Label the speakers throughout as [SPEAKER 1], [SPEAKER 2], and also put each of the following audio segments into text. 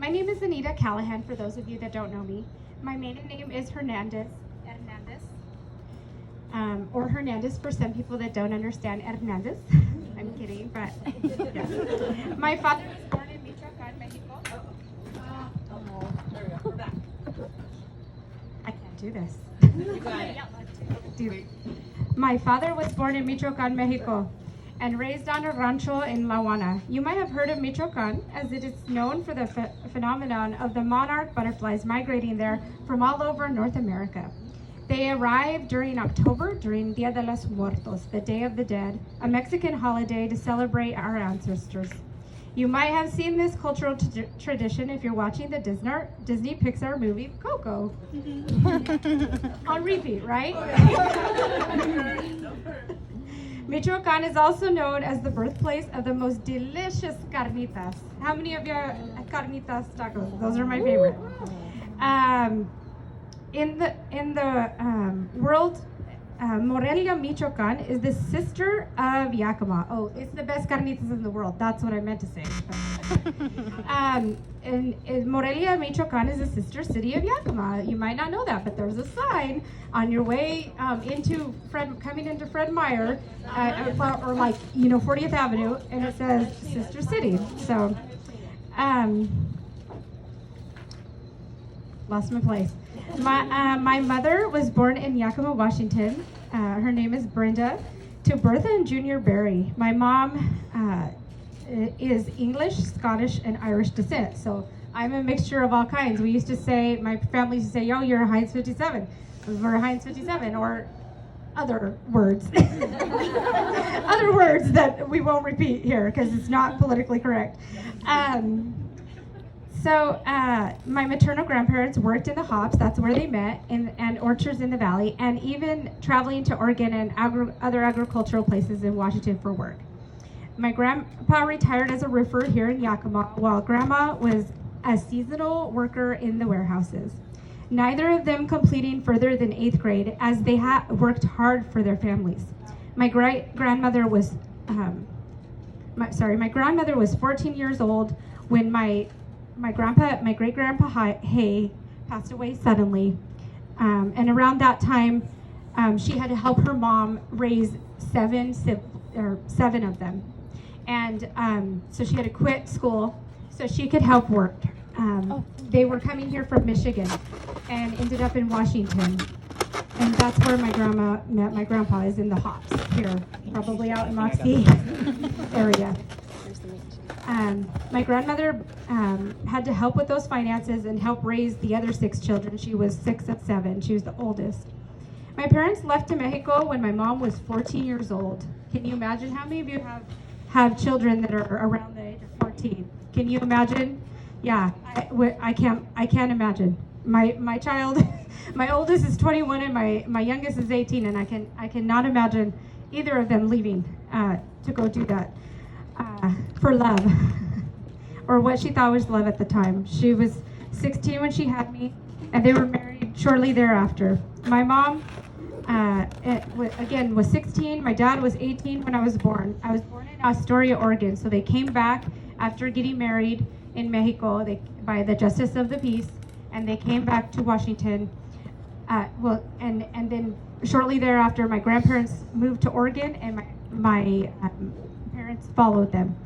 [SPEAKER 1] My name is Anita Callahan, for those of you that don't know me. My maiden name is Hernandez, or Hernandez for some people that don't understand Hernandez. I'm kidding, but yes. My father was born in Michoacan, Mexico.
[SPEAKER 2] There we go. We're back.
[SPEAKER 1] I can't do this.
[SPEAKER 2] You got it.
[SPEAKER 1] My father was born in Michoacan, Mexico, and raised on a rancho in La Juana. You might have heard of Michoacan, as it is known for the phenomenon of the monarch butterflies migrating there from all over North America. They arrive during October, during Dia de los Muertos, the Day of the Dead, a Mexican holiday to celebrate our ancestors. You might have seen this cultural tradition if you're watching the Disney Pixar movie Coco. On repeat, right? Michoacan is also known as the birthplace of the most delicious carnitas. How many of you have carnitas tacos? Those are my favorite. In the world, Morelia, Michoacan is the sister of Yakima. Oh, it's the best carnitas in the world. That's what I meant to say. And Morelia, Michoacan is the sister city of Yakima. You might not know that, but there's a sign on your way coming into Fred Meyer, or 40th Avenue, and it says Sister City. So, lost my place. My mother was born in Yakima, Washington. Her name is Brenda, to Bertha and Junior Barry. My mom is English, Scottish, and Irish descent. So I'm a mixture of all kinds. We used to say, my family used to say, "Yo, you're a Heinz 57." We're a Heinz 57, or other words. Other words that we won't repeat here because it's not politically correct. So my maternal grandparents worked in the hops, that's where they met, and orchards in the valley, and even traveling to Oregon and other agricultural places in Washington for work. My grandpa retired as a roofer here in Yakima, while grandma was a seasonal worker in the warehouses. Neither of them completing further than 8th grade, as they worked hard for their families. My grandmother was 14 years old when my great grandpa Hay passed away suddenly, and around that time, she had to help her mom raise seven of them, and so she had to quit school so she could help work. They were coming here from Michigan and ended up in Washington, and that's where my grandma met my grandpa, is in the hops here, probably out in Moxie area. My grandmother had to help with those finances and help raise the other 6 children. She was 6 of 7. She was the oldest. My parents left to Mexico when my mom was 14 years old. Can you imagine? How many of you have children that are around the age of 14? Can you imagine? Yeah, I can't imagine. My child, my oldest is 21 and my youngest is 18, and I cannot imagine either of them leaving to go do that. For love, or what she thought was love at the time. She was 16 when she had me, and they were married shortly thereafter. My mom, again, was 16. My dad was 18 when I was born. I was born in Astoria, Oregon, so they came back after getting married in Mexico by the Justice of the Peace, and they came back to Washington. And then shortly thereafter, my grandparents moved to Oregon, and my parents followed them.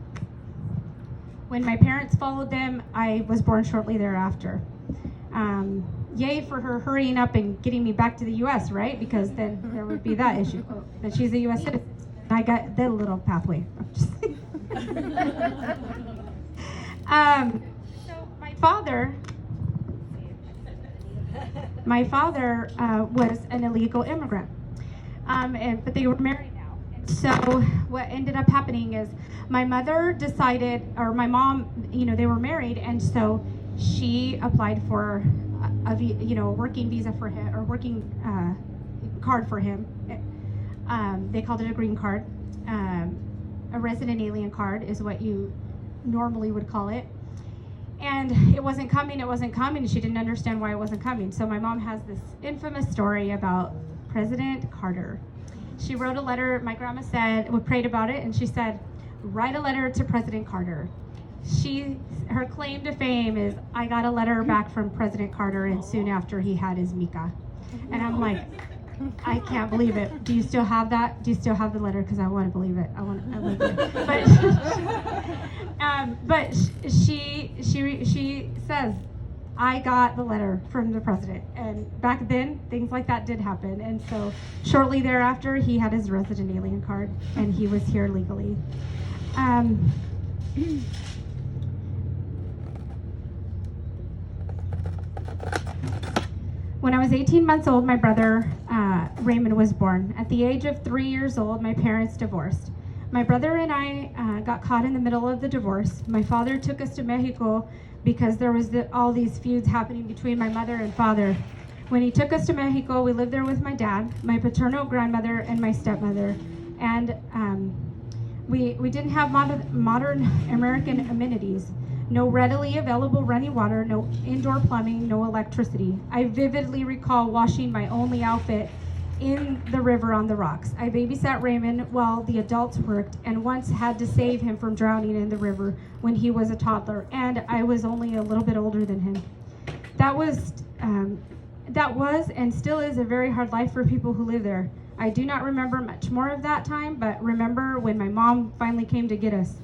[SPEAKER 1] When my parents followed them, I was born shortly thereafter. Yay for her hurrying up and getting me back to the U.S., right? Because then there would be that issue, that she's a U.S. citizen. And I got that little pathway. So my father was an illegal immigrant, but they were married now. And so what ended up happening is my mother decided, or my mom, they were married, and so she applied for a working visa for him, or working card for him. They called it a green card. A resident alien card is what you normally would call it. And it wasn't coming, she didn't understand why it wasn't coming. So my mom has this infamous story about President Carter. She wrote a letter, my grandma said, we prayed about it, and she said, write a letter to President Carter. her claim to fame is, I got a letter back from President Carter, and soon after he had his Mika. And I'm like, I can't believe it. Do you still have that? Do you still have the letter? Because I want to believe it. I believe it. But she says, I got the letter from the president. And back then, things like that did happen. And so shortly thereafter, he had his resident alien card, and he was here legally. When I was 18 months old, my brother Raymond was born. At the age of 3 years old, my parents divorced. My brother and I got caught in the middle of the divorce. My father took us to Mexico because there was all these feuds happening between my mother and father. When he took us to Mexico, we lived there with my dad, my paternal grandmother, and my stepmother. And we didn't have modern American amenities. No readily available running water, no indoor plumbing, no electricity. I vividly recall washing my only outfit in the river on the rocks. I babysat Raymond while the adults worked, and once had to save him from drowning in the river when he was a toddler, and I was only a little bit older than him. That was and still is a very hard life for people who live there. I do not remember much more of that time, but remember when my mom finally came to get us.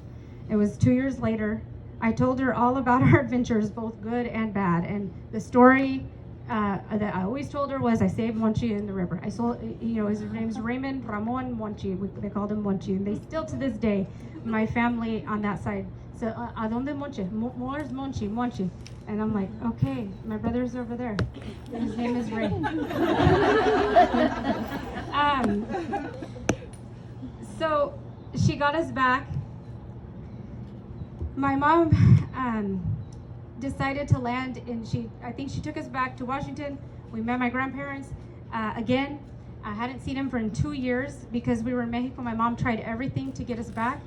[SPEAKER 1] It was 2 years later. I told her all about our adventures, both good and bad, and the story that I always told her was I saved Monchi in the river. I saw, his name's Raymond Ramon Monchi. They called him Monchi, and they still to this day, my family on that side. So, ¿a dónde Monchi? Where's Monchi? Monchi. And I'm like, okay, my brother's over there. His name is Ray. So she got us back. My mom decided to land, and I think she took us back to Washington. We met my grandparents again. I hadn't seen them for 2 years because we were in Mexico. My mom tried everything to get us back.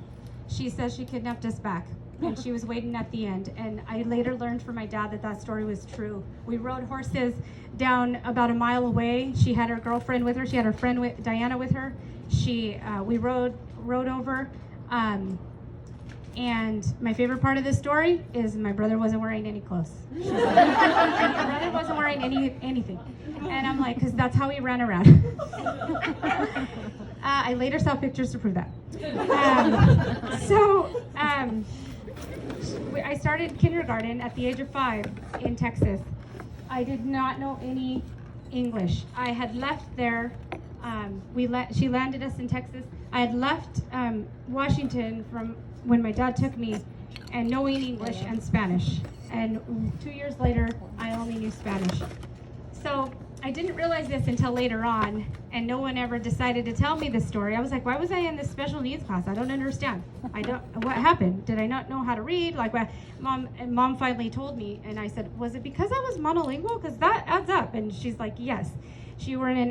[SPEAKER 1] She says she kidnapped us back, and she was waiting at the end. And I later learned from my dad that story was true. We rode horses down about a mile away. She had her girlfriend with her. She had her friend Diana with her. We rode over. And my favorite part of this story is my brother wasn't wearing any clothes. My brother wasn't wearing anything. And I'm like, because that's how he ran around. I later saw pictures to prove that. I started kindergarten at the age of 5 in Texas. I did not know any English. I had left there. She landed us in Texas. I had left Washington from when my dad took me, and knowing English and Spanish. And 2 years later, I only knew Spanish. So I didn't realize this until later on, and no one ever decided to tell me this story. I was like, why was I in this special needs class? I don't understand. What happened? Did I not know how to read? Mom finally told me, and I said, was it because I was monolingual? Because that adds up. And she's like, yes. She were in an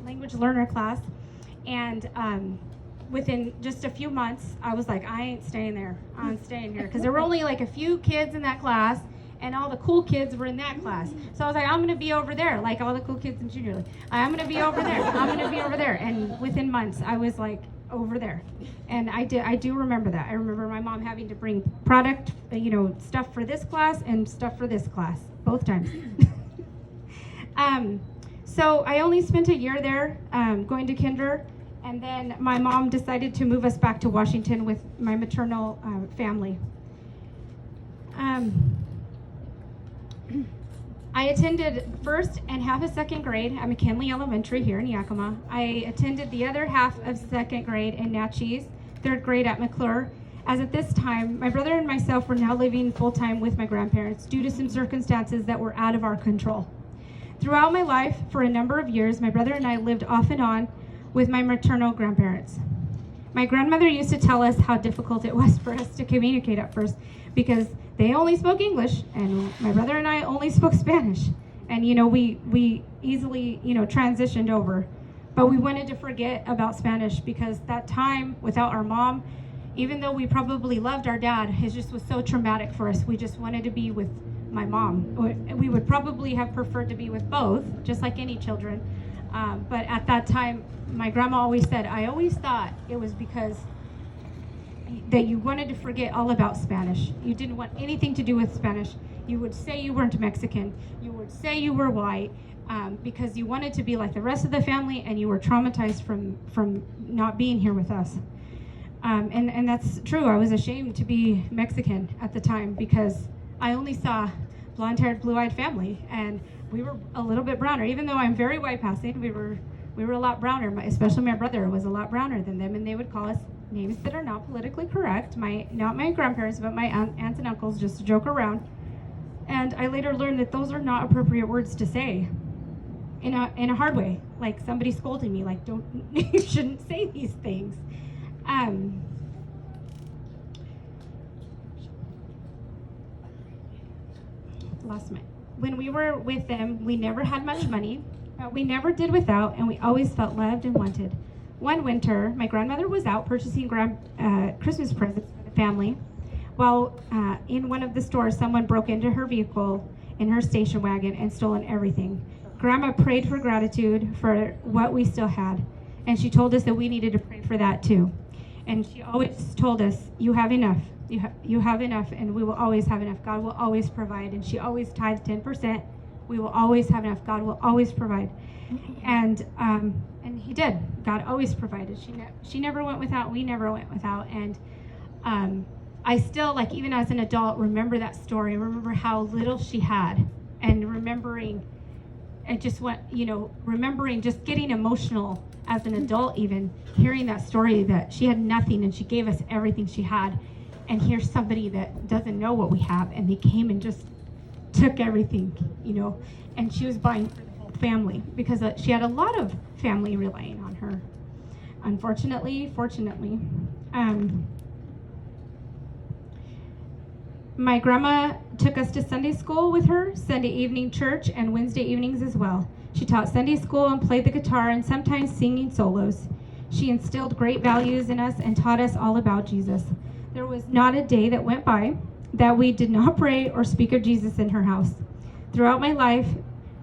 [SPEAKER 1] language learner class, and within just a few months, I was like, I ain't staying there. I'm staying here. Because there were only like a few kids in that class, and all the cool kids were in that class. So I was like, I'm going to be over there, like all the cool kids in junior league. I'm going to be over there. I'm going to be over there. And within months, I was like over there. And I do remember that. I remember my mom having to bring product, stuff for this class and stuff for this class, both times. So I only spent a year there going to kinder. And then my mom decided to move us back to Washington with my maternal family. I attended first and half of second grade at McKinley Elementary here in Yakima. I attended the other half of second grade in Natchez, third grade at McClure. As at this time, my brother and myself were now living full-time with my grandparents due to some circumstances that were out of our control. Throughout my life, for a number of years, my brother and I lived off and on with my maternal grandparents. My grandmother used to tell us how difficult it was for us to communicate at first because they only spoke English and my brother and I only spoke Spanish. And we easily, transitioned over. But we wanted to forget about Spanish because that time without our mom, even though we probably loved our dad, it just was so traumatic for us. We just wanted to be with my mom. We would probably have preferred to be with both, just like any children. But at that time, my grandma always said, I always thought it was because that you wanted to forget all about Spanish. You didn't want anything to do with Spanish. You would say you weren't Mexican. You would say you were white, because you wanted to be like the rest of the family, and you were traumatized from not being here with us. And that's true. I was ashamed to be Mexican at the time because I only saw blonde-haired, blue-eyed family, and we were a little bit browner. Even though I'm very white passing, we were a lot browner. Especially my brother was a lot browner than them, and they would call us names that are not politically correct. Not my grandparents, but my aunts and uncles, just to joke around. And I later learned that those are not appropriate words to say in a hard way. Like somebody scolding me, like, don't, you shouldn't say these things. When we were with them, we never had much money, but we never did without, and we always felt loved and wanted. One winter, my grandmother was out purchasing Christmas presents for the family. While in one of the stores, someone broke into her vehicle in her station wagon and stolen everything. Grandma prayed for gratitude for what we still had, and she told us that we needed to pray for that too. And she always told us, you have enough. You have enough, and we will always have enough. God will always provide. And she always tithed 10%. We will always have enough. God will always provide. And he did. God always provided. She never went without. We never went without. And I still, like, even as an adult, remember that story. Remember how little she had, and remembering, and just went, remembering just getting emotional as an adult, even hearing that story that she had nothing and she gave us everything she had. And here's somebody that doesn't know what we have, and they came and just took everything, and she was buying for the whole family because she had a lot of family relying on her. Unfortunately, fortunately, my grandma took us to Sunday school with her, Sunday evening church, and Wednesday evenings as well. She taught Sunday school and played the guitar and sometimes singing solos. She instilled great values in us and taught us all about Jesus. There was not a day that went by that we did not pray or speak of Jesus in her house. Throughout my life,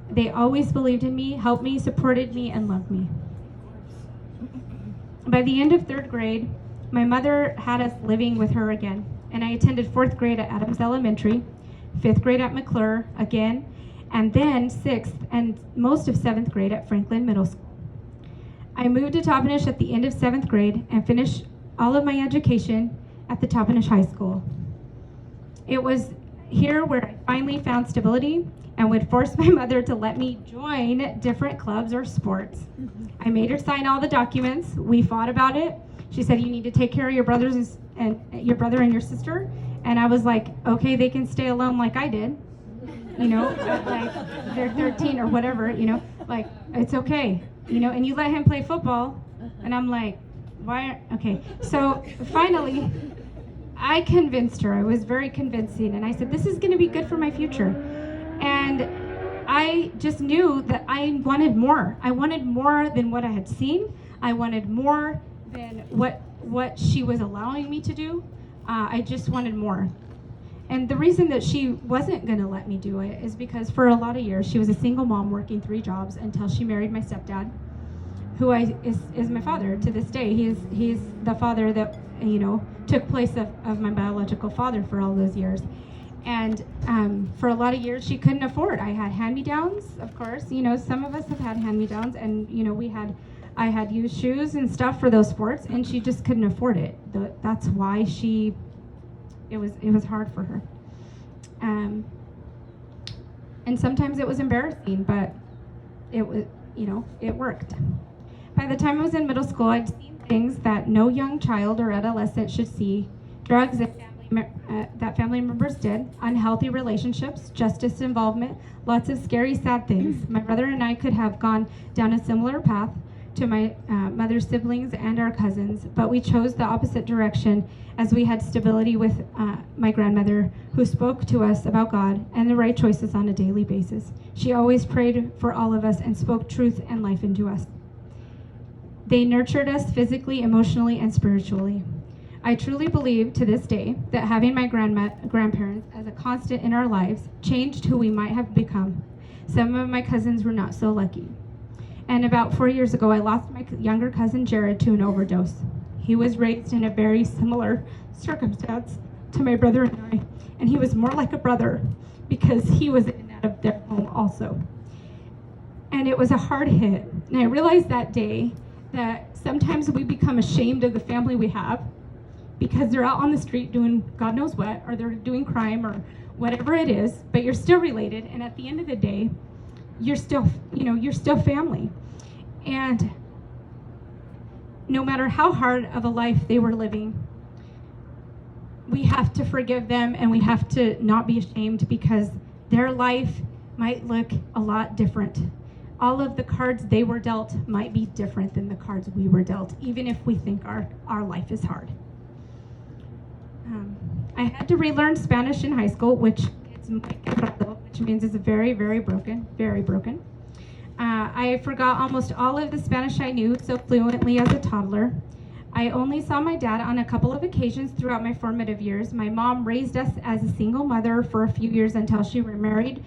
[SPEAKER 1] they always believed in me, helped me, supported me, and loved me. By the end of 3rd grade, my mother had us living with her again, and I attended 4th grade at Adams Elementary, 5th grade at McClure again, and then 6th and most of 7th grade at Franklin Middle School. I moved to Toppenish at the end of 7th grade and finished all of my education at the Toppenish High School. It was here where I finally found stability and would force my mother to let me join different clubs or sports. I made her sign all the documents. We fought about it. She said, you need to take care of your brothers and your brother and your sister. And I was like, okay, they can stay alone like I did. Like they're 13 or whatever, like it's okay, and you let him play football. And I'm like, why? Okay. So finally, I convinced her. I was very convincing, and I said, this is going to be good for my future. And I just knew that I wanted more. I wanted more than what I had seen. I wanted more than what she was allowing me to do. I just wanted more. And the reason that she wasn't going to let me do it is because for a lot of years, she was a single mom working 3 jobs until she married my stepdad, who is my father to this day. He's the father that, took place of my biological father for all those years. And for a lot of years, she couldn't afford. I had hand-me-downs, of course. Some of us have had hand-me-downs, and, I had used shoes and stuff for those sports, and she just couldn't afford it. That's why it was hard for her. And sometimes it was embarrassing, but it was, it worked. By the time I was in middle school, I'd seen things that no young child or adolescent should see: drugs that family members did, unhealthy relationships, justice involvement, lots of scary, sad things. My brother and I could have gone down a similar path to my mother's siblings and our cousins, but we chose the opposite direction as we had stability with my grandmother, who spoke to us about God and the right choices on a daily basis. She always prayed for all of us and spoke truth and life into us. They nurtured us physically, emotionally, and spiritually. I truly believe to this day that having my grandparents as a constant in our lives changed who we might have become. Some of my cousins were not so lucky. And about 4 years ago, I lost my younger cousin Jared to an overdose. He was raised in a very similar circumstance to my brother and I, and he was more like a brother because he was in and out of their home also. And it was a hard hit. And I realized that day that sometimes we become ashamed of the family we have because they're out on the street doing God knows what, or they're doing crime or whatever it is, but you're still related, and at the end of the day, you're still family. And no matter how hard of a life they were living, we have to forgive them, and we have to not be ashamed because their life might look a lot different. All of the cards they were dealt might be different than the cards we were dealt, even if we think our life is hard. I had to relearn Spanish in high school, which means it's very, very broken, very broken. I forgot almost all of the Spanish I knew so fluently as a toddler. I only saw my dad on a couple of occasions throughout my formative years. My mom raised us as a single mother for a few years until she remarried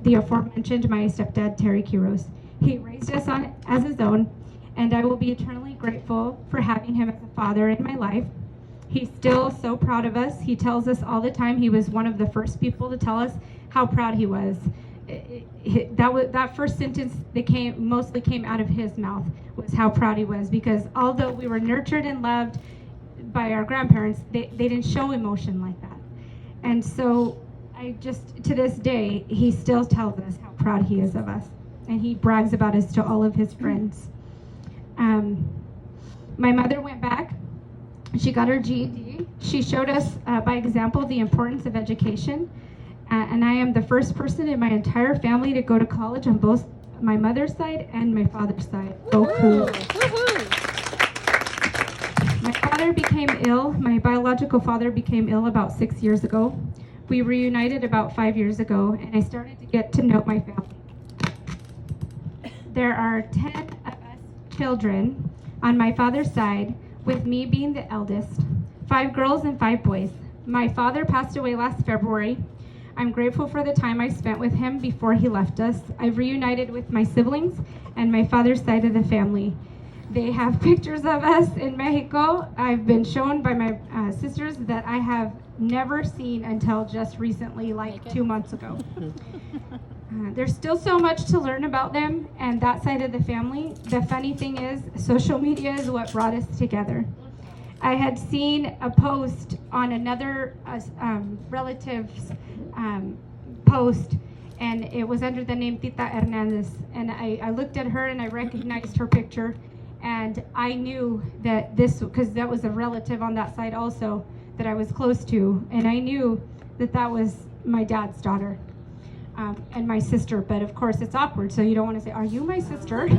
[SPEAKER 1] the aforementioned my stepdad, Terry Quiros. He raised us on as his own, and I will be eternally grateful for having him as a father in my life. He's still so proud of us. He tells us all the time. He was one of the first people to tell us how proud he was. That first sentence that mostly came out of his mouth was how proud he was, because although we were nurtured and loved by our grandparents, they didn't show emotion like that. And so to this day, he still tells us how proud he is of us, and he brags about us to all of his friends. My mother went back. She got her GED. She showed us by example the importance of education. And I am the first person in my entire family to go to college on both my mother's side and my father's side. Go cool. My father became ill. My biological father became ill about 6 years ago. We reunited about 5 years ago, and I started to get to know my family. There are 10 of us children on my father's side, with me being the eldest, 5 girls and 5 boys. My father passed away last February. I'm grateful for the time I spent with him before he left us. I've reunited with my siblings and my father's side of the family. They have pictures of us in Mexico. I've been shown by my sisters that I have never seen until just recently, like 2 months ago. There's still so much to learn about them and that side of the family. The funny thing is, social media is what brought us together. I had seen a post on another relative's post, and it was under the name Tita Hernandez. And I looked at her and I recognized her picture, and I knew that because that was a relative on that side also that I was close to, and I knew that that was my dad's daughter. And my sister, but of course it's awkward, so you don't want to say, "Are you my sister?" So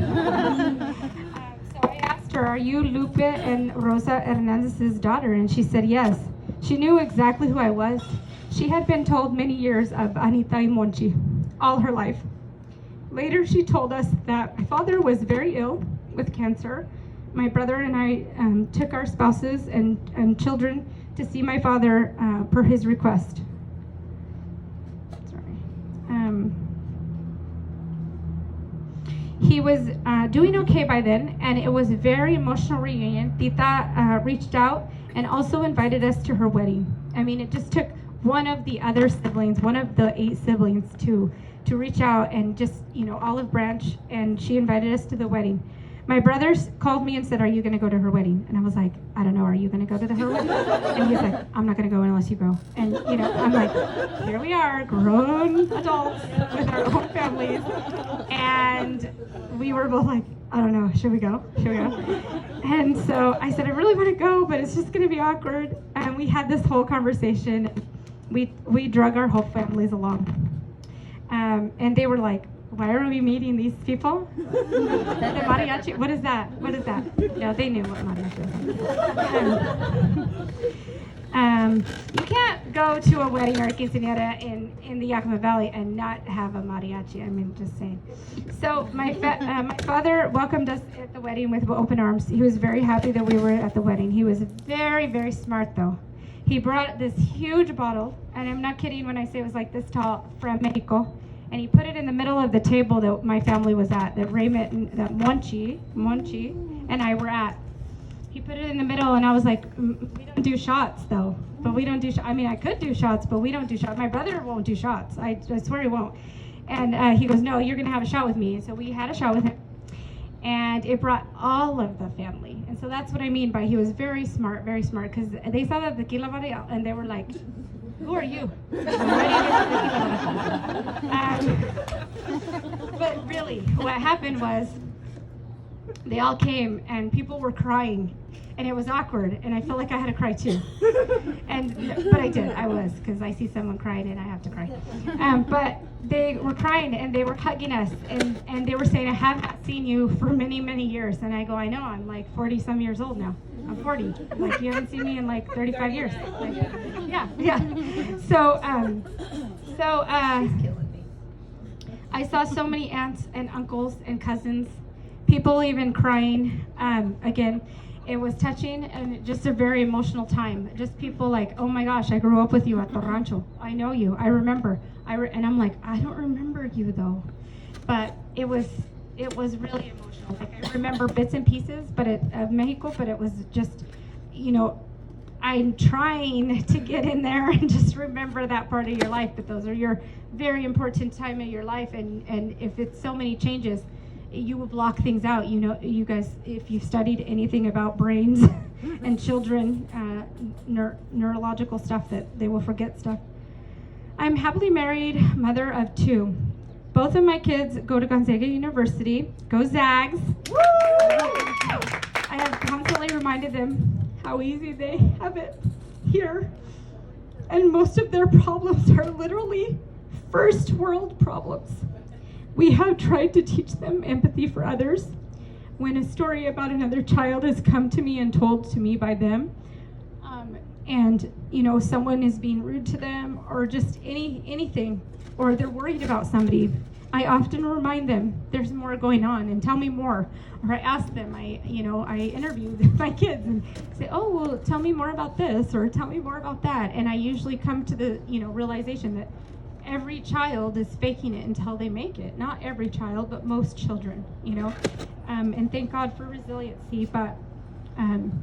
[SPEAKER 1] I asked her, "Are you Lupe and Rosa Hernandez's daughter?" And she said yes. She knew exactly who I was. She had been told many years of Anita y Monchi all her life. Later, she told us that my father was very ill with cancer. My brother and I took our spouses and children to see my father per his request. He was doing okay by then, and it was a very emotional reunion. Tita reached out and also invited us to her wedding. I mean, it just took one of the other siblings, one of the 8 siblings, to reach out and just, olive branch, and she invited us to the wedding. My brothers called me and said, "Are you going to go to her wedding?" And I was like, "I don't know. Are you going to go to her wedding?" And he's like, "I'm not going to go unless you go." And, I'm like, here we are, grown adults with our own families. And we were both like, "I don't know. Should we go? Should we go?" And so I said, "I really want to go, but it's just going to be awkward." And we had this whole conversation. We drug our whole families along. And they were like, "Why are we meeting these people?" The mariachi, what is that? What is that? No, they knew what mariachi was. You can't go to a wedding or a quinceañera in the Yakima Valley and not have a mariachi. I mean, just saying. So my father welcomed us at the wedding with open arms. He was very happy that we were at the wedding. He was very, very smart, though. He brought this huge bottle, and I'm not kidding when I say it was like this tall, from Mexico. And he put it in the middle of the table that my family was at, that Raymond, that Monchi and I were at. he put it in the middle, and I was like, we don't do shots though. But we don't do I mean, I could do shots, but we don't do shots. My brother won't do shots. I swear he won't. And he goes, no, you're going to have a shot with me. And so we had a shot with him. And it brought all of the family. And so that's what I mean by he was very smart, because they saw the tequila bottle, and they were like, who are you? But really, what happened was they all came, and people were crying. And it was awkward, and I felt like I had to cry too. But I was, because I see someone crying and I have to cry. But they were crying, and they were hugging us, and they were saying, I have not seen you for many, many years. And I go, I know, I'm like 40 some years old now. I'm 40. Like, you haven't seen me in like 35 years. Like, yeah. So I saw so many aunts and uncles and cousins, people even crying. Again, it was touching and just a very emotional time. Just people like, oh my gosh, I grew up with you at the rancho. I know you. I remember. And I'm like, I don't remember you though. But it was really emotional. Like, I remember bits and pieces, of Mexico, but it was just, I'm trying to get in there and just remember that part of your life. But those are your very important time of your life, and if it's so many changes, you will block things out. You guys, if you've studied anything about brains and children, neurological stuff, that they will forget stuff. I'm happily married, mother of 2. Both of my kids go to Gonzaga University. Go Zags! Woo! I have constantly reminded them how easy they have it here. And most of their problems are literally first world problems. We have tried to teach them empathy for others. When a story about another child has come to me and told to me by them, and someone is being rude to them, or just anything, or they're worried about somebody, I often remind them there's more going on, and tell me more. Or I ask them, I interview my kids and say, oh, well, tell me more about this, or tell me more about that. And I usually come to the realization that every child is faking it until they make it. Not every child, but most children, and thank God for resiliency, but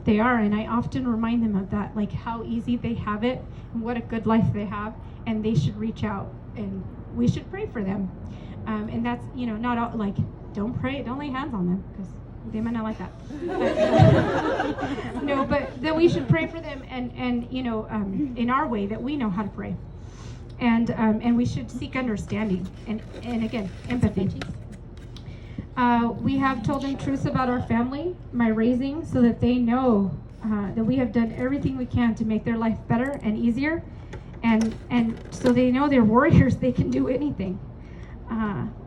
[SPEAKER 1] they are. And I often remind them of that, like how easy they have it and what a good life they have, and they should reach out, and we should pray for them. And that's, not all, like, don't lay hands on them, because they might not like that. But, no, but that we should pray for them, and in our way that we know how to pray. And we should seek understanding and again, empathy. We have told them truths about our family, my raising, so that they know that we have done everything we can to make their life better and easier, and so they know they're warriors. They can do anything.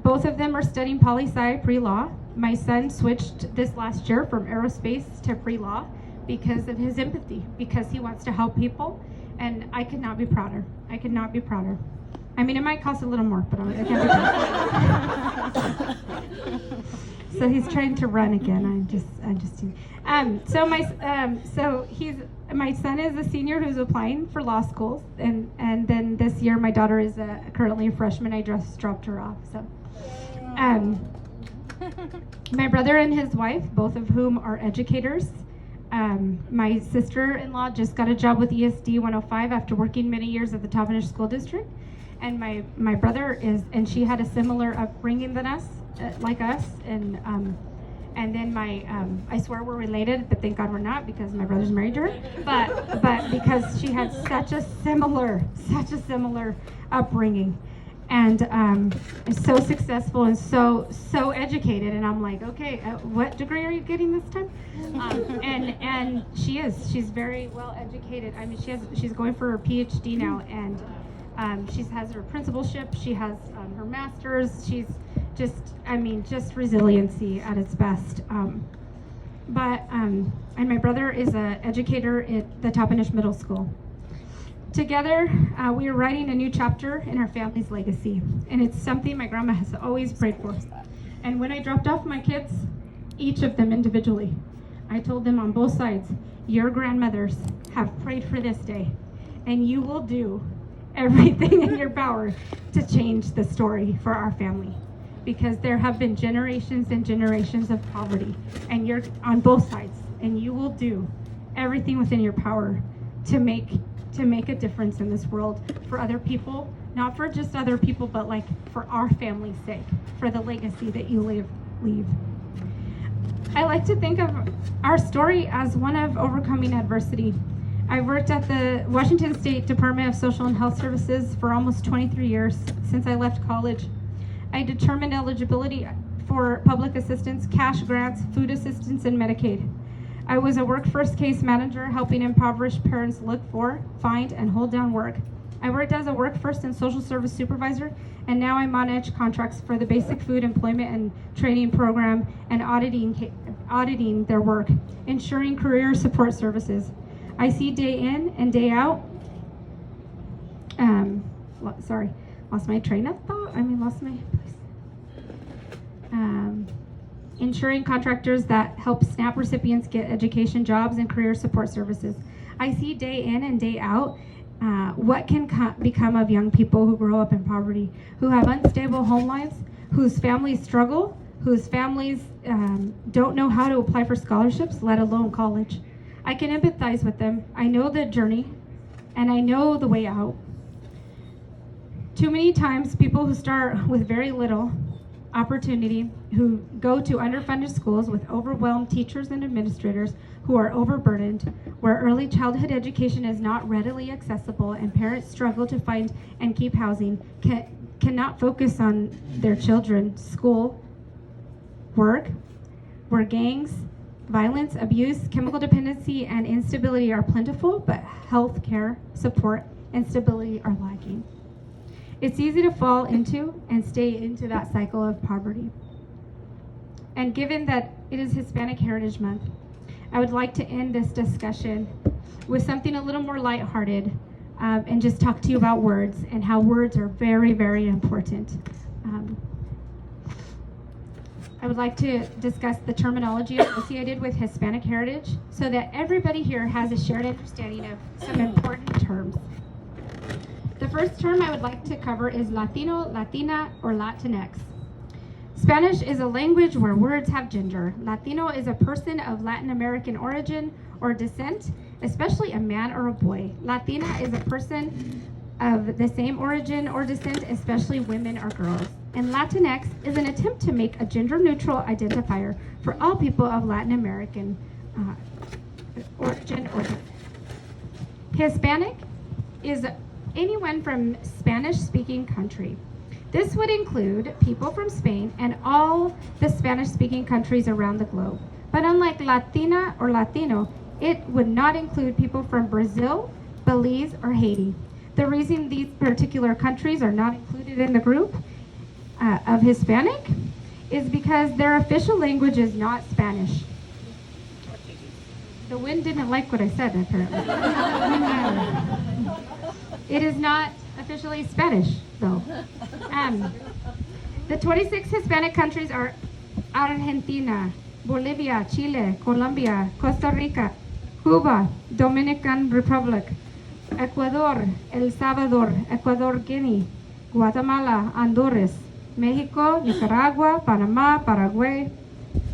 [SPEAKER 1] Both of them are studying poli-sci pre-law. My son switched this last year from aerospace to pre-law because of his empathy, because he wants to help people. And I could not be prouder. I mean, it might cost a little more, but I can't be prouder. So he's trying to run again. I'm just my son is a senior who's applying for law schools, and then this year my daughter is currently a freshman. I just dropped her off. So, my brother and his wife, both of whom are educators. My sister-in-law just got a job with ESD 105 after working many years at the Toppenish School District. And my brother and she had a similar upbringing than us, like us. And then I swear we're related, but thank God we're not, because my brother's married to her. But because she had such a similar upbringing. And is so successful and so educated, and I'm like, okay, what degree are you getting this time? And she's very well educated. I mean, she's going for her PhD now, and she has her principalship. She has her master's. She's just resiliency at its best. And my brother is an educator at the Toppenish Middle School. Together, we are writing a new chapter in our family's legacy, and it's something my grandma has always prayed for. And when I dropped off my kids, each of them individually, I told them on both sides, your grandmothers have prayed for this day, and you will do everything in your power to change the story for our family, because there have been generations and generations of poverty, and you're on both sides. and you will do everything within your power to make a difference in this world for other people, not for just other people, but like for our family's sake, for the legacy that you leave. I like to think of our story as one of overcoming adversity. I worked at the Washington State Department of Social and Health Services for almost 23 years since I left college. I determined eligibility for public assistance, cash grants, food assistance, and Medicaid. I was a work first case manager helping impoverished parents look for, find, and hold down work. I worked as a work first and social service supervisor, and now I manage contracts for the Basic Food Employment and Training Program and auditing their work, ensuring career support services. I see day in and day out, lost my train of thought, lost my place. Ensuring contractors that help SNAP recipients get education, jobs, and career support services. I see day in and day out what can become of young people who grow up in poverty, who have unstable home lives, whose families struggle, whose families don't know how to apply for scholarships, let alone college. I can empathize with them. I know the journey, and I know the way out. Too many times, people who start with very little opportunity, who go to underfunded schools with overwhelmed teachers and administrators who are overburdened, where early childhood education is not readily accessible and parents struggle to find and keep housing, cannot focus on their children's school, work, where gangs, violence, abuse, chemical dependency, and instability are plentiful, but health care, support, and stability are lacking. It's easy to fall into and stay into that cycle of poverty. And given that it is Hispanic Heritage Month, I would like to end this discussion with something a little more lighthearted and just talk to you about words and how words are very, very important. I would like to discuss the terminology associated with Hispanic heritage so that everybody here has a shared understanding of some important terms. The first term I would like to cover is Latino, Latina, or Latinx. Spanish is a language where words have gender. Latino is a person of Latin American origin or descent, especially a man or a boy. Latina is a person of the same origin or descent, especially women or girls. And Latinx is an attempt to make a gender-neutral identifier for all people of Latin American origin or descent. Hispanic is anyone from Spanish-speaking country. This would include people from Spain and all the Spanish-speaking countries around the globe. But unlike Latina or Latino, it would not include people from Brazil, Belize, or Haiti. The reason these particular countries are not included in the group of Hispanic is because their official language is not Spanish. The wind didn't like what I said, apparently. It is not officially Spanish, though. The 26 Hispanic countries are Argentina, Bolivia, Chile, Colombia, Costa Rica, Cuba, Dominican Republic, Ecuador, El Salvador, Ecuador Guinea, Guatemala, Honduras, Mexico, Nicaragua, Panama, Paraguay,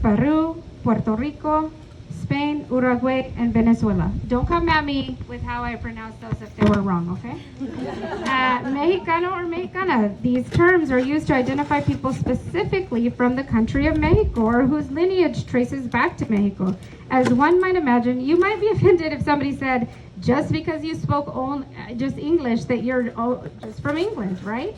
[SPEAKER 1] Peru, Puerto Rico, Spain, Uruguay, and Venezuela. Don't come at me with how I pronounce those if they were wrong, okay? Mexicano or Mexicana. These terms are used to identify people specifically from the country of Mexico or whose lineage traces back to Mexico. As one might imagine, you might be offended if somebody said, just because you spoke just English, that you're just from England, right?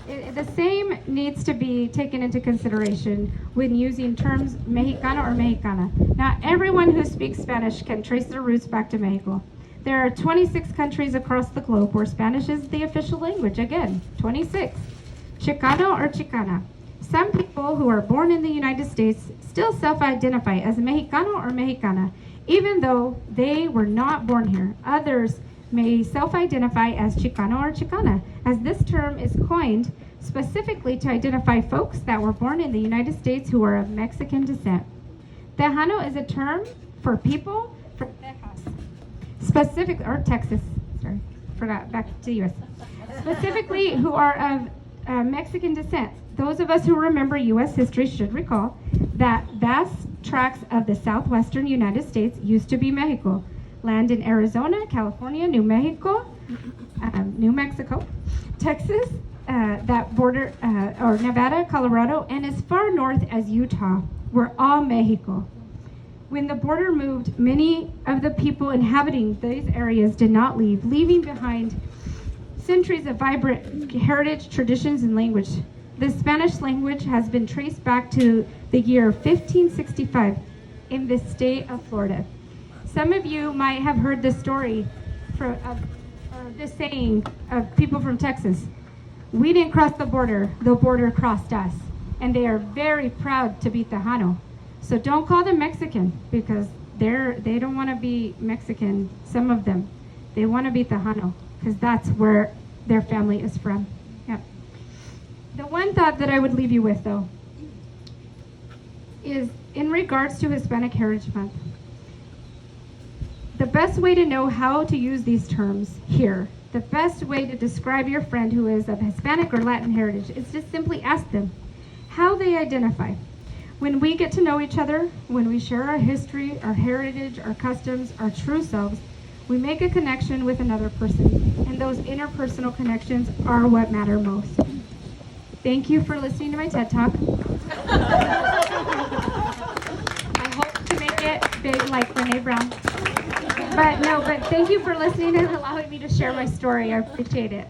[SPEAKER 1] The same needs to be taken into consideration when using terms Mexicano or Mexicana. Not everyone who speaks Spanish can trace their roots back to Mexico. There are 26 countries across the globe where Spanish is the official language. Again, 26. Chicano or Chicana. Some people who are born in the United States still self-identify as Mexicano or Mexicana, even though they were not born here. Others may self-identify as Chicano or Chicana, as this term is coined specifically to identify folks that were born in the United States who are of Mexican descent. Tejano is a term for people from Texas, back to U.S. Specifically who are of Mexican descent. Those of us who remember U.S. history should recall that vast tracts of the southwestern United States used to be Mexico. Land in Arizona, California, New Mexico, New Mexico, Texas, that border, or Nevada, Colorado, and as far north as Utah were all Mexico. When the border moved, many of the people inhabiting these areas did not leave, leaving behind centuries of vibrant heritage, traditions, and language. The Spanish language has been traced back to the year 1565 in the state of Florida. Some of you might have heard this story or this saying of people from Texas. We didn't cross the border crossed us. And they are very proud to be Tejano. So don't call them Mexican, because they don't want to be Mexican, some of them. They want to be Tejano, because that's where their family is from. Yeah. The one thought that I would leave you with, though, is in regards to Hispanic Heritage Month. The best way to know how to use these terms here, the best way to describe your friend who is of Hispanic or Latin heritage, is just simply ask them how they identify. When we get to know each other, when we share our history, our heritage, our customs, our true selves, we make a connection with another person, and those interpersonal connections are what matter most. Thank you for listening to my TED Talk. I hope to make it big like Brene Brown. But thank you for listening and allowing me to share my story. I appreciate it.